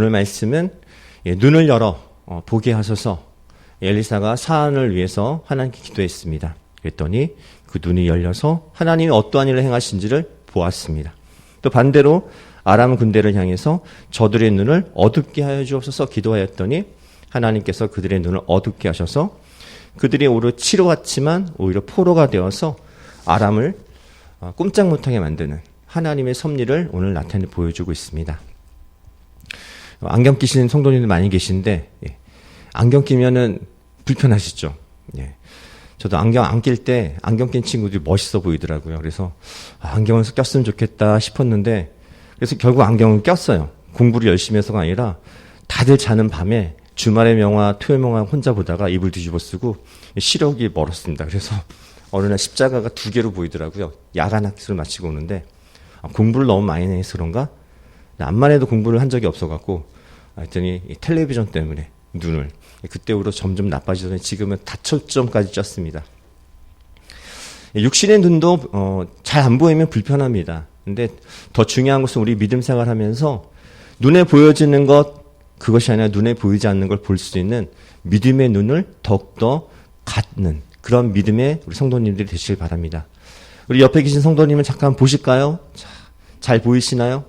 오늘 말씀은 눈을 열어 보게 하소서. 엘리사가 사안을 위해서 하나님께 기도했습니다. 그랬더니 그 눈이 열려서 하나님이 어떠한 일을 행하신지를 보았습니다. 또 반대로 아람 군대를 향해서 저들의 눈을 어둡게 하여 주옵소서 기도하였더니 하나님께서 그들의 눈을 어둡게 하셔서 그들이 오히려 치료같지만 오히려 포로가 되어서 아람을 꼼짝 못하게 만드는 하나님의 섭리를 오늘 나타내 보여주고 있습니다. 안경 끼시는 성도님들 많이 계신데 안경 끼면은 불편하시죠? 저도 안경 안 낄 때 안경 낀 친구들이 멋있어 보이더라고요. 그래서 안경을 꼈으면 좋겠다 싶었는데 그래서 결국 안경을 꼈어요. 공부를 열심히 해서가 아니라 다들 자는 밤에 주말의 명화, 토요일 명화 혼자 보다가 이불 뒤집어 쓰고 시력이 멀었습니다. 그래서 어느 날 십자가가 2개로 보이더라고요. 야간 학습을 마치고 오는데 공부를 너무 많이 해서 그런가? 암만 해도 공부를 한 적이 없어갖고 했더니 텔레비전 때문에 눈을 그때부터 점점 나빠지더니 지금은 다초점까지 쪘습니다. 육신의 눈도 잘 안 보이면 불편합니다. 근데 더 중요한 것은 우리 믿음 생활하면서 눈에 보여지는 것 그것이 아니라 눈에 보이지 않는 걸 볼 수 있는 믿음의 눈을 더욱더 갖는 그런 믿음의 우리 성도님들이 되시길 바랍니다. 우리 옆에 계신 성도님을 잠깐 보실까요? 자, 잘 보이시나요?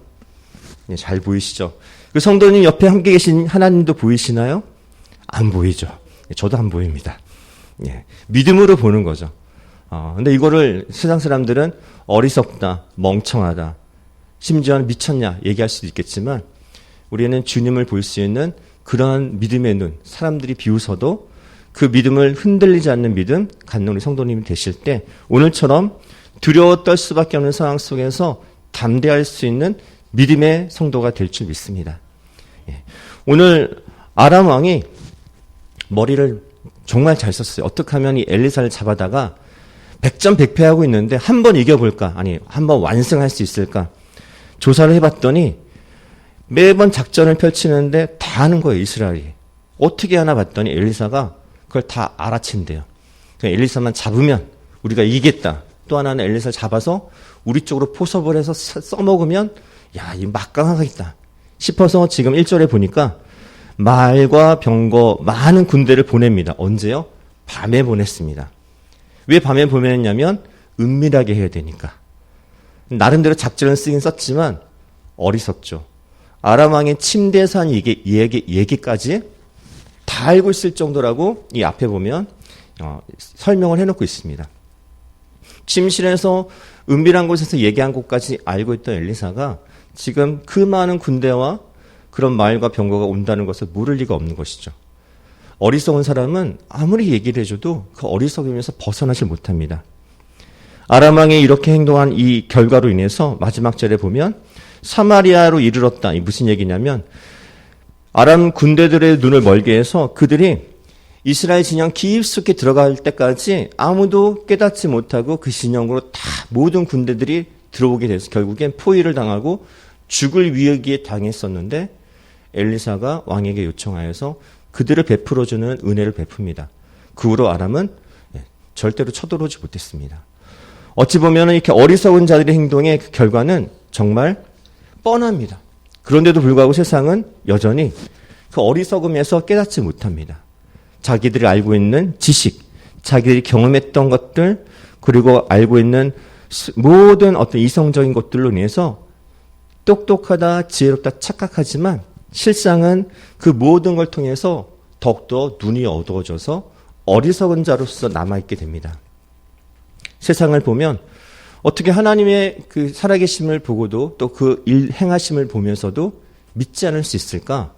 네, 잘 보이시죠? 그 성도님 옆에 함께 계신 하나님도 보이시나요? 안 보이죠. 저도 안 보입니다. 믿음으로 보는 거죠. 근데 이거를 세상 사람들은 어리석다, 멍청하다, 심지어는 미쳤냐 얘기할 수도 있겠지만 우리는 주님을 볼 수 있는 그러한 믿음의 눈, 사람들이 비웃어도 그 믿음을 흔들리지 않는 믿음 갖는 우리 성도님이 되실 때 오늘처럼 두려워 떨 수밖에 없는 상황 속에서 담대할 수 있는 믿음의 성도가 될 줄 믿습니다. 오늘 아람 왕이 머리를 정말 잘 썼어요. 어떻게 하면 이 엘리사를 잡아다가 백전백패하고 있는데 한 번 이겨볼까? 아니, 한 번 완승할 수 있을까? 조사를 해봤더니 매번 작전을 펼치는데 다 하는 거예요, 이스라엘이. 어떻게 하나 봤더니 엘리사가 그걸 다 알아챈대요. 엘리사만 잡으면 우리가 이기겠다. 또 하나는 엘리사를 잡아서 우리 쪽으로 포섭을 해서 써먹으면 야, 이 막강하겠다 싶어서 지금 1절에 보니까 말과 병거 많은 군대를 보냅니다. 언제요? 밤에 보냈습니다. 왜 밤에 보냈냐면 은밀하게 해야 되니까. 나름대로 작전을 쓰긴 썼지만 어리석죠. 아람 왕의 침대에서 한 얘기까지 다 알고 있을 정도라고 이 앞에 보면 설명을 해놓고 있습니다. 침실에서 은밀한 곳에서 얘기한 곳까지 알고 있던 엘리사가 지금 그 많은 군대와 그런 말과 병거가 온다는 것을 모를 리가 없는 것이죠. 어리석은 사람은 아무리 얘기를 해줘도 그 어리석음에서 벗어나질 못합니다. 아람 왕이 이렇게 행동한 이 결과로 인해서 마지막 절에 보면 사마리아로 이르렀다. 이 무슨 얘기냐면 아람 군대들의 눈을 멀게 해서 그들이 이스라엘 진영 깊숙이 들어갈 때까지 아무도 깨닫지 못하고 그 진영으로 다 모든 군대들이 들어오게 돼서 결국엔 포위를 당하고 죽을 위기에 당했었는데 엘리사가 왕에게 요청하여서 그들을 베풀어주는 은혜를 베풉니다. 그 후로 아람은 절대로 쳐들어오지 못했습니다. 어찌 보면 이렇게 어리석은 자들의 행동의 그 결과는 정말 뻔합니다. 그런데도 불구하고 세상은 여전히 그 어리석음에서 깨닫지 못합니다. 자기들이 알고 있는 지식, 자기들이 경험했던 것들, 그리고 알고 있는 모든 어떤 이성적인 것들로 인해서 똑똑하다, 지혜롭다 착각하지만 실상은 그 모든 걸 통해서 더욱더 눈이 어두워져서 어리석은 자로서 남아있게 됩니다. 세상을 보면 어떻게 하나님의 그 살아계심을 보고도 또 그 일 행하심을 보면서도 믿지 않을 수 있을까?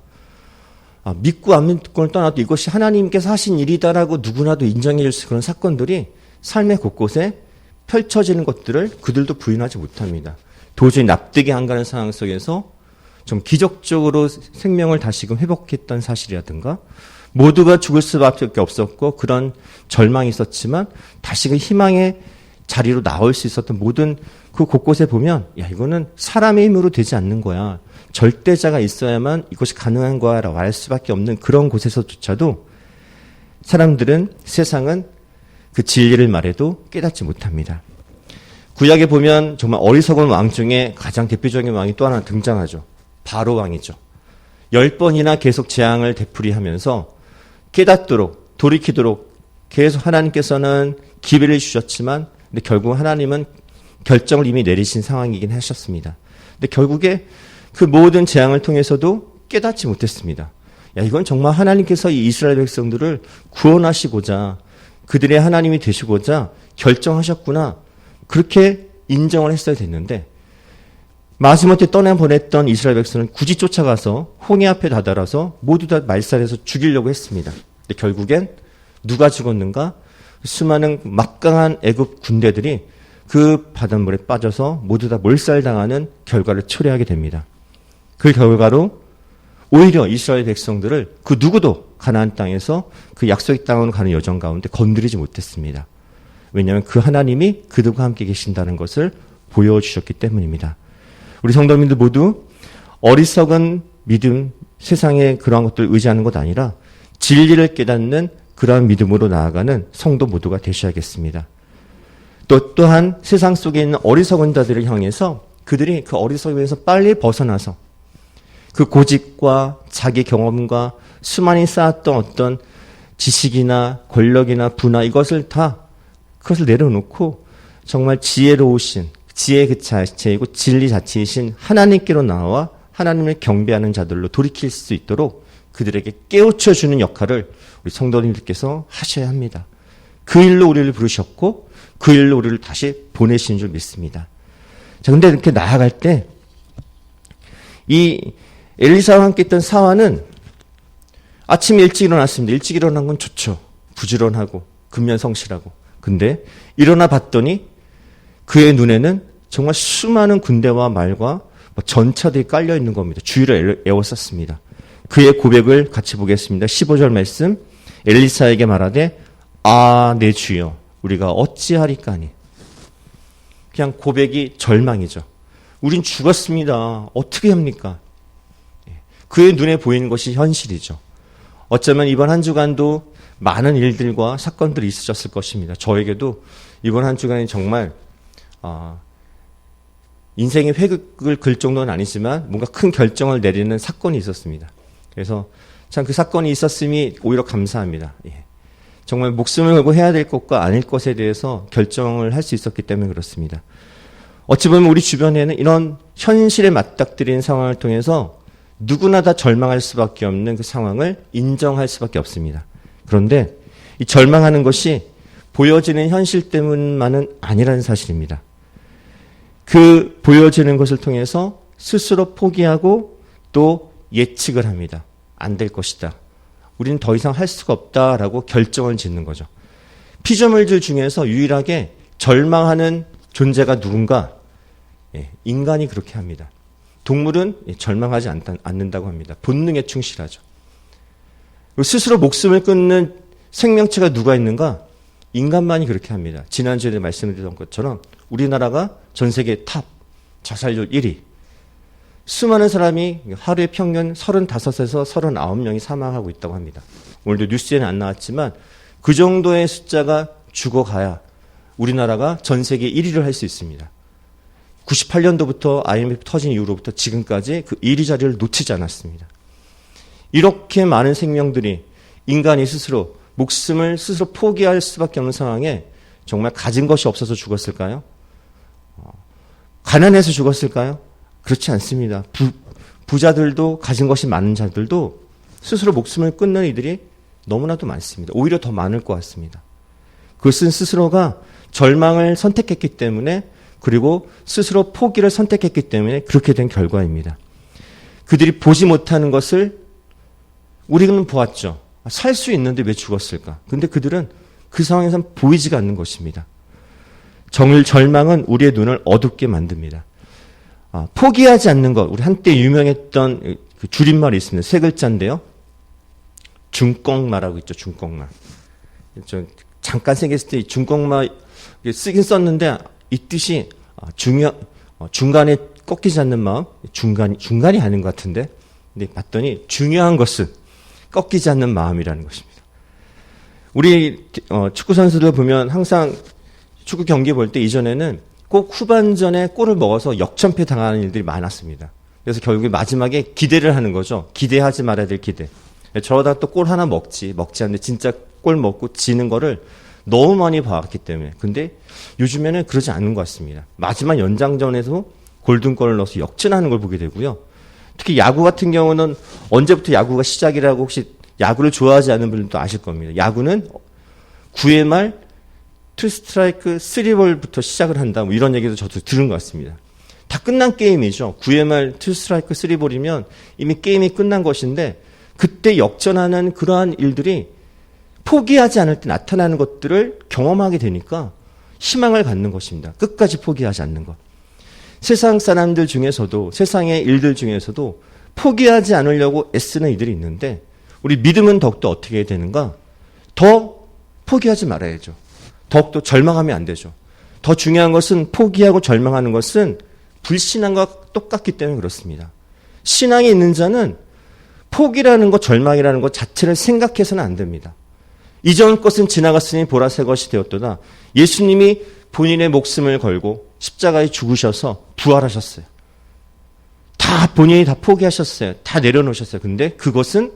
믿고 안 믿고를 떠나도 이것이 하나님께서 하신 일이다라고 누구나도 인정해 줄 수 있는 그런 사건들이 삶의 곳곳에 펼쳐지는 것들을 그들도 부인하지 못합니다. 도저히 납득이 안 가는 상황 속에서 좀 기적적으로 생명을 다시금 회복했던 사실이라든가 모두가 죽을 수밖에 없었고 그런 절망이 있었지만 다시금 희망의 자리로 나올 수 있었던 모든 그 곳곳에 보면 야 이거는 사람의 힘으로 되지 않는 거야. 절대자가 있어야만 이것이 가능한 거야라고 알 수밖에 없는 그런 곳에서조차도 사람들은 세상은 그 진리를 말해도 깨닫지 못합니다. 구약에 보면 정말 어리석은 왕 중에 가장 대표적인 왕이 또 하나 등장하죠. 바로 왕이죠. 10번이나 계속 재앙을 되풀이하면서 깨닫도록 돌이키도록 계속 하나님께서는 기회를 주셨지만 근데 결국 하나님은 결정을 이미 내리신 상황이긴 하셨습니다. 근데 결국에 그 모든 재앙을 통해서도 깨닫지 못했습니다. 야, 이건 정말 하나님께서 이 이스라엘 백성들을 구원하시고자 그들의 하나님이 되시고자 결정하셨구나. 그렇게 인정을 했어야 됐는데 마지못해 떠나보냈던 이스라엘 백성은 굳이 쫓아가서 홍해 앞에 다다라서 모두 다 말살해서 죽이려고 했습니다. 근데 결국엔 누가 죽었는가? 수많은 막강한 애굽 군대들이 그 바닷물에 빠져서 모두 다 몰살당하는 결과를 초래하게 됩니다. 그 결과로 오히려 이스라엘 백성들을 그 누구도 가나안 땅에서 그 약속의 땅으로 가는 여정 가운데 건드리지 못했습니다. 왜냐하면 그 하나님이 그들과 함께 계신다는 것을 보여주셨기 때문입니다. 우리 성도님들 모두 어리석은 믿음, 세상에 그러한 것들을 의지하는 것 아니라 진리를 깨닫는 그러한 믿음으로 나아가는 성도 모두가 되셔야겠습니다. 또한 세상 속에 있는 어리석은 자들을 향해서 그들이 그 어리석음에서 빨리 벗어나서 그 고집과 자기 경험과 수많이 쌓았던 어떤 지식이나 권력이나 부나 이것을 다 그것을 내려놓고 정말 지혜로우신 지혜 그 자체이고 진리 자체이신 하나님께로 나와 하나님을 경배하는 자들로 돌이킬 수 있도록 그들에게 깨우쳐주는 역할을 우리 성도님들께서 하셔야 합니다. 그 일로 우리를 부르셨고 그 일로 우리를 다시 보내신 줄 믿습니다. 자, 근데 이렇게 나아갈 때 이 엘리사와 함께 있던 사환은 아침에 일찍 일어났습니다. 일찍 일어난 건 좋죠. 부지런하고 근면성실하고. 근데 일어나 봤더니 그의 눈에는 정말 수많은 군대와 말과 전차들이 깔려 있는 겁니다. 주위를 에워쌌습니다. 그의 고백을 같이 보겠습니다. 15절 말씀. 엘리사에게 말하되 아, 내 주여 우리가 어찌하리까니. 그냥 고백이 절망이죠. 우린 죽었습니다. 어떻게 합니까? 그의 눈에 보이는 것이 현실이죠. 어쩌면 이번 한 주간도 많은 일들과 사건들이 있으셨을 것입니다. 저에게도 이번 한 주간이 정말 인생의 회극을 글 정도는 아니지만 뭔가 큰 결정을 내리는 사건이 있었습니다. 그래서 참 그 사건이 있었음이 오히려 감사합니다. 예. 정말 목숨을 걸고 해야 될 것과 아닐 것에 대해서 결정을 할 수 있었기 때문에 그렇습니다. 어찌 보면 우리 주변에는 이런 현실에 맞닥뜨리는 상황을 통해서 누구나 다 절망할 수밖에 없는 그 상황을 인정할 수밖에 없습니다. 그런데 이 절망하는 것이 보여지는 현실 때문만은 아니라는 사실입니다. 그 보여지는 것을 통해서 스스로 포기하고 또 예측을 합니다. 안 될 것이다. 우리는 더 이상 할 수가 없다라고 결정을 짓는 거죠. 피조물들 중에서 유일하게 절망하는 존재가 누군가? 인간이 그렇게 합니다. 동물은 절망하지 않는다고 합니다. 본능에 충실하죠. 스스로 목숨을 끊는 생명체가 누가 있는가? 인간만이 그렇게 합니다. 지난주에 말씀드렸던 것처럼 우리나라가 전 세계 탑 자살률 1위. 수많은 사람이 하루에 평균 35에서 39명이 사망하고 있다고 합니다. 오늘도 뉴스에는 안 나왔지만 그 정도의 숫자가 죽어가야 우리나라가 전 세계 1위를 할 수 있습니다. 98년도부터 IMF 터진 이후로부터 지금까지 그 1위 자리를 놓치지 않았습니다. 이렇게 많은 생명들이 인간이 스스로 목숨을 스스로 포기할 수밖에 없는 상황에 정말 가진 것이 없어서 죽었을까요? 가난해서 죽었을까요? 그렇지 않습니다. 부자들도 가진 것이 많은 자들도 스스로 목숨을 끊는 이들이 너무나도 많습니다. 오히려 더 많을 것 같습니다. 그것은 스스로가 절망을 선택했기 때문에 그리고 스스로 포기를 선택했기 때문에 그렇게 된 결과입니다. 그들이 보지 못하는 것을 우리는 보았죠. 살 수 있는데 왜 죽었을까? 근데 그들은 그 상황에선 보이지가 않는 것입니다. 절망은 우리의 눈을 어둡게 만듭니다. 포기하지 않는 것. 우리 한때 유명했던 그 줄임말이 있습니다. 세 글자인데요. 중꺽마라고 있죠. 중꺽마. 잠깐 생겼을 때 중꺽마 쓰긴 썼는데 이 뜻이 중간에 꺾이지 않는 마음. 중간이 아닌 것 같은데. 근데 봤더니 중요한 것은 꺾이지 않는 마음이라는 것입니다. 우리 축구 선수들 보면 항상 축구 경기 볼 때 이전에는 꼭 후반전에 골을 먹어서 역전패 당하는 일들이 많았습니다. 그래서 결국에 마지막에 기대를 하는 거죠. 기대하지 말아야 될 기대. 저러다 또 골 하나 먹지 않는데 진짜 골 먹고 지는 거를 너무 많이 봐왔기 때문에. 근데 요즘에는 그러지 않는 것 같습니다. 마지막 연장전에서 골든골을 넣어서 역전하는 걸 보게 되고요. 특히 야구 같은 경우는 언제부터 야구가 시작이라고 혹시 야구를 좋아하지 않는 분들도 아실 겁니다. 야구는 9회 말 2스트라이크 3볼부터 시작을 한다. 뭐 이런 얘기도 저도 들은 것 같습니다. 다 끝난 게임이죠. 9회 말 2스트라이크 3볼이면 이미 게임이 끝난 것인데 그때 역전하는 그러한 일들이 포기하지 않을 때 나타나는 것들을 경험하게 되니까 희망을 갖는 것입니다. 끝까지 포기하지 않는 것. 세상 사람들 중에서도 세상의 일들 중에서도 포기하지 않으려고 애쓰는 이들이 있는데 우리 믿음은 더욱더 어떻게 해야 되는가? 더 포기하지 말아야죠. 더욱더 절망하면 안 되죠. 더 중요한 것은 포기하고 절망하는 것은 불신앙과 똑같기 때문에 그렇습니다. 신앙이 있는 자는 포기라는 것, 절망이라는 것 자체를 생각해서는 안 됩니다. 이전 것은 지나갔으니 보라 새 것이 되었도다. 예수님이 본인의 목숨을 걸고 십자가에 죽으셔서 부활하셨어요. 본인이 다 포기하셨어요. 다 내려놓으셨어요. 근데 그것은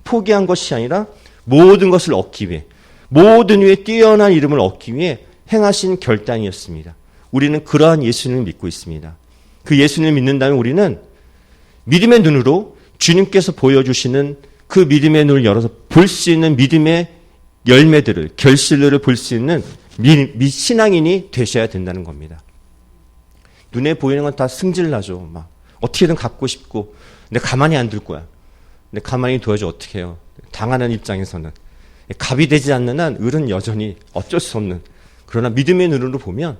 포기한 것이 아니라 모든 것을 얻기 위해, 모든 위에 뛰어난 이름을 얻기 위해 행하신 결단이었습니다. 우리는 그러한 예수님을 믿고 있습니다. 그 예수님을 믿는다면 우리는 믿음의 눈으로 주님께서 보여주시는 그 믿음의 눈을 열어서 볼 수 있는 믿음의 열매들을, 결실들을 볼 수 있는 신앙인이 되셔야 된다는 겁니다. 눈에 보이는 건 다 승질나죠. 막 어떻게든 갖고 싶고, 근데 가만히 안 둘 거야. 근데 가만히 둬야지 어떻게 해요. 당하는 입장에서는. 갑이 되지 않는 한 을은 여전히 어쩔 수 없는. 그러나 믿음의 눈으로 보면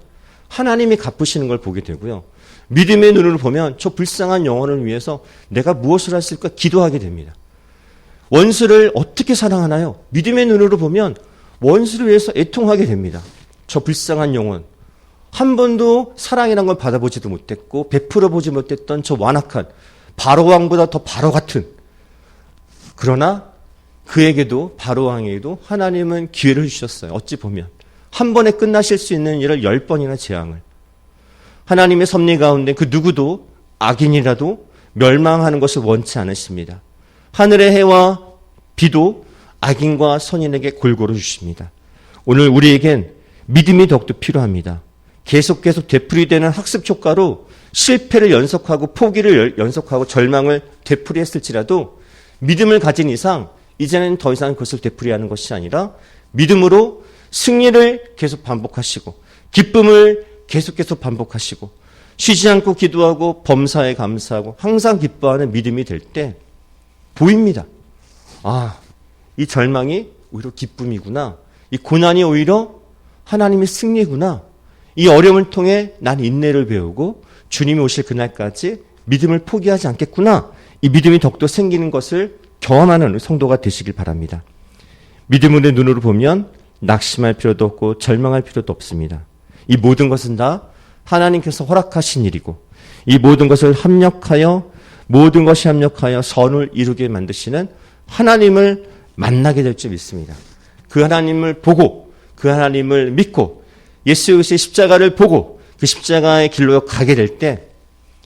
하나님이 갚으시는 걸 보게 되고요. 믿음의 눈으로 보면 저 불쌍한 영혼을 위해서 내가 무엇을 했을까 기도하게 됩니다. 원수를 어떻게 사랑하나요? 믿음의 눈으로 보면 원수를 위해서 애통하게 됩니다. 저 불쌍한 영혼. 한 번도 사랑이란 걸 받아보지도 못했고 베풀어 보지 못했던 저 완악한 바로왕보다 더 바로 같은, 그러나 그에게도, 바로왕에게도 하나님은 기회를 주셨어요. 어찌 보면 한 번에 끝나실 수 있는 일을 10번이나 재앙을. 하나님의 섭리 가운데 그 누구도 악인이라도 멸망하는 것을 원치 않으십니다. 하늘의 해와 비도 악인과 선인에게 골고루 주십니다. 오늘 우리에겐 믿음이 더욱더 필요합니다. 계속 되풀이되는 학습 효과로 실패를 연속하고 포기를 연속하고 절망을 되풀이했을지라도 믿음을 가진 이상 이제는 더 이상 그것을 되풀이하는 것이 아니라 믿음으로 승리를 계속 반복하시고 기쁨을 계속 반복하시고 쉬지 않고 기도하고 범사에 감사하고 항상 기뻐하는 믿음이 될 때 보입니다. 이 절망이 오히려 기쁨이구나. 이 고난이 오히려 하나님의 승리구나. 이 어려움을 통해 난 인내를 배우고 주님이 오실 그날까지 믿음을 포기하지 않겠구나. 이 믿음이 더욱더 생기는 것을 경험하는 성도가 되시길 바랍니다. 믿음의 눈으로 보면 낙심할 필요도 없고 절망할 필요도 없습니다. 이 모든 것은 다 하나님께서 허락하신 일이고 이 모든 것이 합력하여 선을 이루게 만드시는 하나님을 만나게 될 줄 믿습니다. 그 하나님을 보고 그 하나님을 믿고 예수 그리스도의 십자가를 보고 그 십자가의 길로 가게 될 때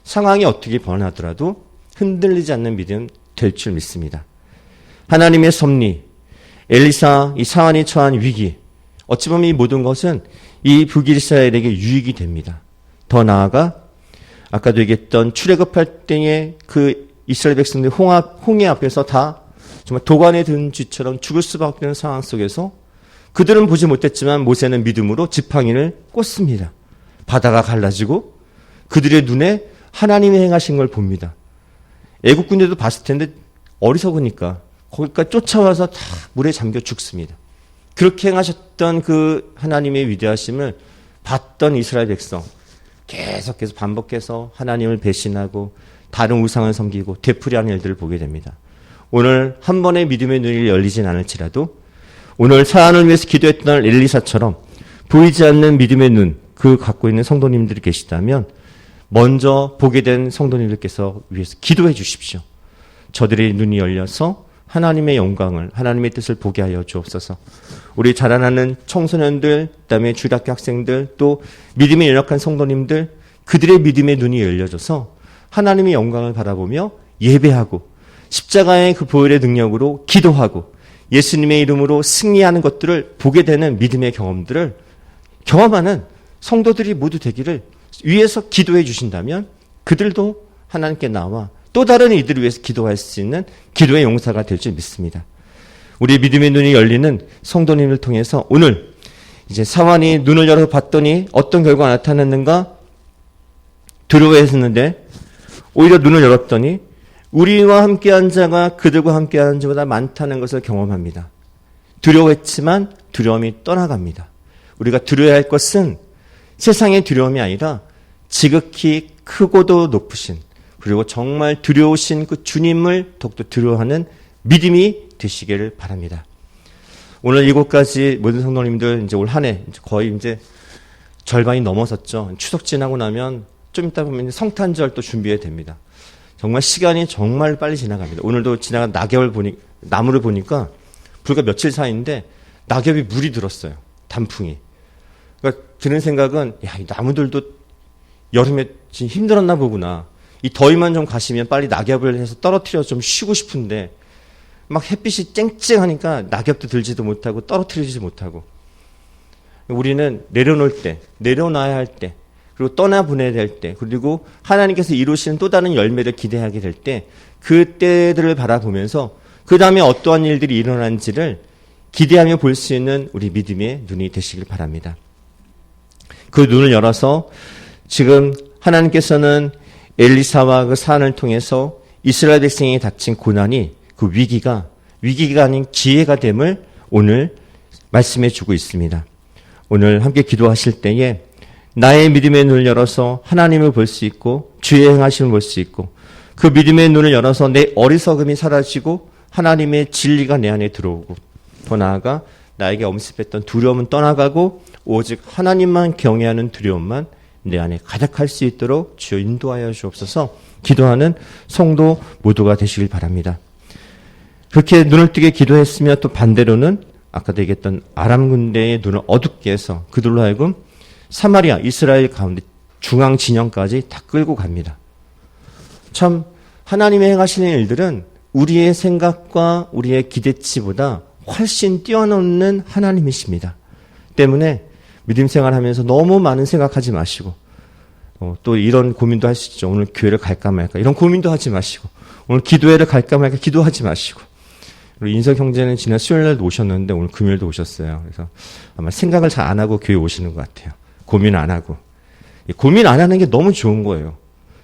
상황이 어떻게 변하더라도 흔들리지 않는 믿음 될 줄 믿습니다. 하나님의 섭리, 엘리사 이 상한이 처한 위기, 어찌 보면 이 모든 것은 이 북이스라엘에게 유익이 됩니다. 더 나아가 아까도 얘기했던 출애굽할 때의 그 이스라엘 백성들이 홍해 앞에서 다 정말 도관에 든 쥐처럼 죽을 수밖에 없는 상황 속에서 그들은 보지 못했지만 모세는 믿음으로 지팡이를 꽂습니다. 바다가 갈라지고 그들의 눈에 하나님이 행하신 걸 봅니다. 애국 군대도 봤을 텐데 어리석으니까 거기까지 쫓아와서 다 물에 잠겨 죽습니다. 그렇게 행하셨던 그 하나님의 위대하심을 봤던 이스라엘 백성 계속해서 반복해서 하나님을 배신하고 다른 우상을 섬기고 되풀이하는 일들을 보게 됩니다. 오늘 한 번의 믿음의 눈이 열리진 않을지라도 오늘 사안을 위해서 기도했던 엘리사처럼 보이지 않는 믿음의 눈, 그 갖고 있는 성도님들이 계시다면 먼저 보게 된 성도님들께서 위해서 기도해 주십시오. 저들의 눈이 열려서 하나님의 영광을, 하나님의 뜻을 보게 하여 주옵소서. 우리 자라나는 청소년들, 그다음에 주일학교 학생들, 또 믿음에 연약한 성도님들, 그들의 믿음의 눈이 열려져서 하나님의 영광을 바라보며 예배하고 십자가의 그 보혈의 능력으로 기도하고 예수님의 이름으로 승리하는 것들을 보게 되는 믿음의 경험들을 경험하는 성도들이 모두 되기를 위해서 기도해 주신다면 그들도 하나님께 나와 또 다른 이들을 위해서 기도할 수 있는 기도의 용사가 될 줄 믿습니다. 우리 믿음의 눈이 열리는 성도님을 통해서 오늘 이제 사환이 눈을 열어 봤더니 어떤 결과가 나타났는가? 두려워했었는데 오히려 눈을 열었더니 우리와 함께한 자가 그들과 함께한 자보다 많다는 것을 경험합니다. 두려워했지만 두려움이 떠나갑니다. 우리가 두려워야 할 것은 세상의 두려움이 아니라 지극히 크고도 높으신 그리고 정말 두려우신 그 주님을 더욱더 두려워하는 믿음이 되시기를 바랍니다. 오늘 이곳까지 모든 성도님들 이제 올 한 해 거의 이제 절반이 넘어섰죠. 추석 지나고 나면 좀 이따 보면 성탄절 또 준비해야 됩니다. 정말 시간이 정말 빨리 지나갑니다. 오늘도 지나간 나무를 보니까 불과 며칠 사이인데 낙엽이 물이 들었어요. 단풍이. 그러니까 드는 생각은 이 나무들도 여름에 지금 힘들었나 보구나. 이 더위만 좀 가시면 빨리 낙엽을 해서 떨어뜨려 좀 쉬고 싶은데 막 햇빛이 쨍쨍하니까 낙엽도 들지도 못하고 떨어뜨리지 못하고 우리는 내려놓을 때, 내려놔야 할 때, 그리고 떠나보내야 될 때, 그리고 하나님께서 이루시는 또 다른 열매를 기대하게 될 때, 그때들을 바라보면서 그 다음에 어떠한 일들이 일어난지를 기대하며 볼 수 있는 우리 믿음의 눈이 되시길 바랍니다. 그 눈을 열어서 지금 하나님께서는 엘리사와 그 사안을 통해서 이스라엘 백성이 닥친 고난이 그 위기가 아닌 기회가 됨을 오늘 말씀해 주고 있습니다. 오늘 함께 기도하실 때에 나의 믿음의 눈을 열어서 하나님을 볼 수 있고 주의 행하심을 볼 수 있고 그 믿음의 눈을 열어서 내 어리석음이 사라지고 하나님의 진리가 내 안에 들어오고 더 나아가 나에게 엄습했던 두려움은 떠나가고 오직 하나님만 경외하는 두려움만 내 안에 가득할 수 있도록 주여 인도하여 주옵소서. 기도하는 성도 모두가 되시길 바랍니다. 그렇게 눈을 뜨게 기도했으며 또 반대로는 아까도 얘기했던 아람 군대의 눈을 어둡게 해서 그들로 하여금 사마리아, 이스라엘 가운데 중앙 진영까지 다 끌고 갑니다. 참 하나님의 행하시는 일들은 우리의 생각과 우리의 기대치보다 훨씬 뛰어넘는 하나님이십니다. 때문에 믿음 생활하면서 너무 많은 생각하지 마시고 또 이런 고민도 할 수 있죠. 오늘 교회를 갈까 말까 이런 고민도 하지 마시고 오늘 기도회를 갈까 말까 기도하지 마시고 우리 인석 형제는 지난 수요일날도 오셨는데 오늘 금요일도 오셨어요. 그래서 아마 생각을 잘 안 하고 교회 오시는 것 같아요. 고민 안 하고. 고민 안 하는 게 너무 좋은 거예요.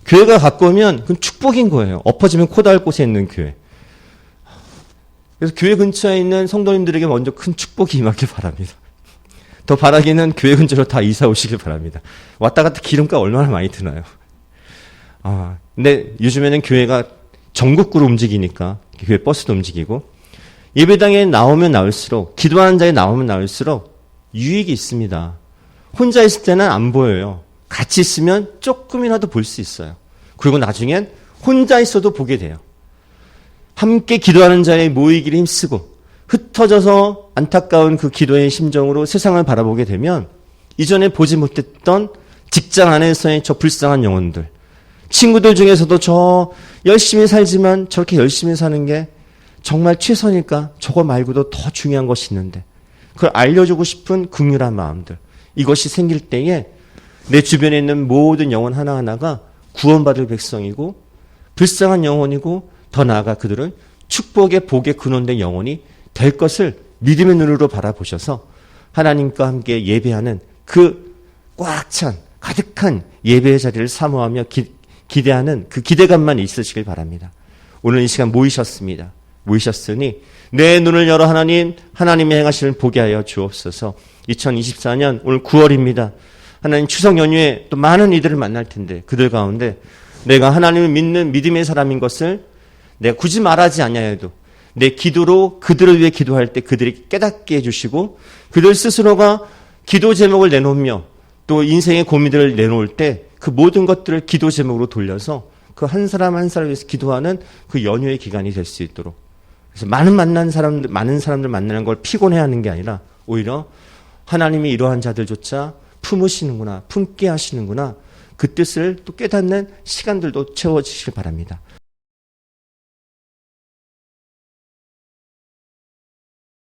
교회가 가까우면 그건 축복인 거예요. 엎어지면 코 닿을 곳에 있는 교회. 그래서 교회 근처에 있는 성도님들에게 먼저 큰 축복이 임하길 바랍니다. 더 바라기는 교회 근처로 다 이사 오시길 바랍니다. 왔다 갔다 기름값 얼마나 많이 드나요? 근데 요즘에는 교회가 전국구로 움직이니까 교회 버스도 움직이고 예배당에 나오면 나올수록 기도하는 자에 나오면 나올수록 유익이 있습니다. 혼자 있을 때는 안 보여요. 같이 있으면 조금이라도 볼 수 있어요. 그리고 나중엔 혼자 있어도 보게 돼요. 함께 기도하는 자에 모이기를 힘쓰고 흩어져서 안타까운 그 기도의 심정으로 세상을 바라보게 되면 이전에 보지 못했던 직장 안에서의 저 불쌍한 영혼들, 친구들 중에서도 저 열심히 살지만 저렇게 열심히 사는 게 정말 최선일까? 저거 말고도 더 중요한 것이 있는데 그걸 알려주고 싶은 긍휼한 마음들, 이것이 생길 때에 내 주변에 있는 모든 영혼 하나하나가 구원받을 백성이고 불쌍한 영혼이고 더 나아가 그들은 축복의 복의 근원된 영혼이 될 것을 믿음의 눈으로 바라보셔서 하나님과 함께 예배하는 그 꽉 찬 가득한 예배의 자리를 사모하며 기대하는 그 기대감만 있으시길 바랍니다. 오늘 이 시간 모이셨습니다. 모이셨으니 내 눈을 열어 하나님의 행하심을 보게 하여 주옵소서. 2024년 오늘 9월입니다. 하나님 추석 연휴에 또 많은 이들을 만날 텐데 그들 가운데 내가 하나님을 믿는 믿음의 사람인 것을 내가 굳이 말하지 않아도 내 기도로 그들을 위해 기도할 때 그들이 깨닫게 해주시고 그들 스스로가 기도 제목을 내놓으며 또 인생의 고민들을 내놓을 때 그 모든 것들을 기도 제목으로 돌려서 그 한 사람 한 사람을 위해서 기도하는 그 연휴의 기간이 될 수 있도록 그래서 많은 사람들 만나는 걸 피곤해하는 게 아니라 오히려 하나님이 이러한 자들조차 품으시는구나, 품게 하시는구나. 그 뜻을 또 깨닫는 시간들도 채워지시길 바랍니다.